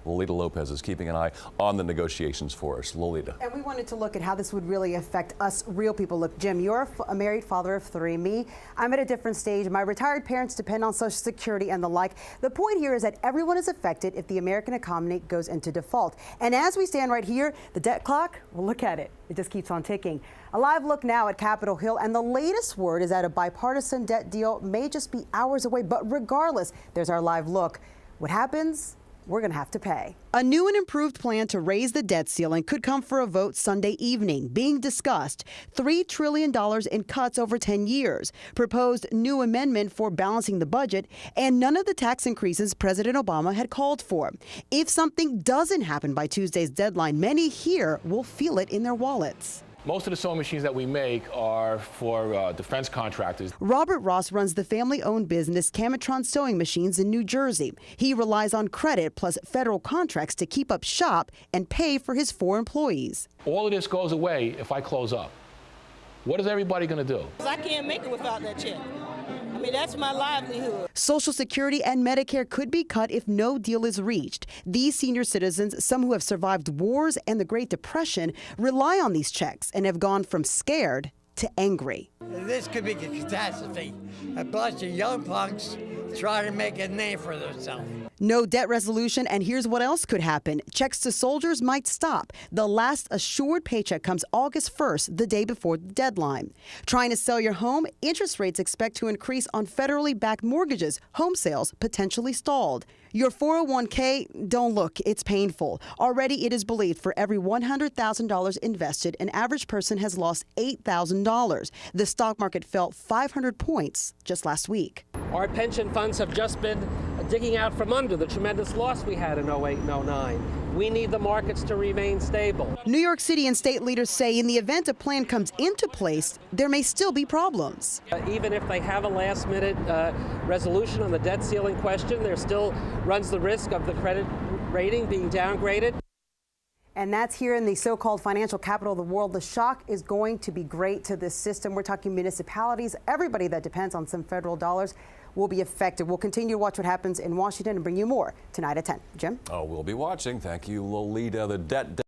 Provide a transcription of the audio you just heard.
Lolita Lopez is keeping an eye on the negotiations for us. Lolita. And we wanted to look at how this would really affect us real people. Look, Jim, you're a married father of 3. Me, I'm at a different stage. My retired parents depend on Social Security and the like. The point here is that everyone is affected if the American economy goes into default. And as we stand right here, the debt clock, well, look at it. It just keeps on ticking. A live look now at Capitol Hill, and the latest word is that a bipartisan debt deal may just be hours away. But regardless, there's our live look. What happens? We're going to have to pay. A new and improved plan to raise the debt ceiling could come for a vote Sunday evening. Being discussed, $3 trillion in cuts over 10 years, proposed new amendment for balancing the budget, and none of the tax increases President Obama had called for. If something doesn't happen by Tuesday's deadline, many here will feel it in their wallets. Most of the sewing machines that we make are for defense contractors. Robert Ross runs the family-owned business Camatron Sewing Machines in New Jersey. He relies on credit plus federal contracts to keep up shop and pay for his 4 employees. All of this goes away if I close up. What is everybody going to do? I can't make it without that check. I mean, that's my livelihood. Social Security and Medicare could be cut if no deal is reached. These senior citizens, some who have survived wars and the Great Depression, rely on these checks and have gone from scared to angry. This could be a catastrophe. A bunch of young punks trying to make a name for themselves. No debt resolution, and here's what else could happen. Checks to soldiers might stop. The last assured paycheck comes August 1st, the day before the deadline. Trying to sell your home, interest rates expect to increase on federally backed mortgages. Home sales potentially stalled. Your 401k, don't look, it's painful. Already it is believed for every $100,000 invested, an average person has lost $8,000. The stock market fell 500 points just last week. Our pension funds have just been digging out from under the tremendous loss we had in 08 and 09. We need the markets to remain stable. New York City and state leaders say in the event a plan comes into place, there may still be problems. Even if they have a last-minute resolution on the debt ceiling question, there still runs the risk of the credit rating being downgraded. And that's here in the so-called financial capital of the world. The shock is going to be great to this system. We're talking municipalities. Everybody that depends on some federal dollars will be affected. We'll continue to watch what happens in Washington and bring you more tonight at 10. Jim? Oh, we'll be watching. Thank you, Lolita. The debt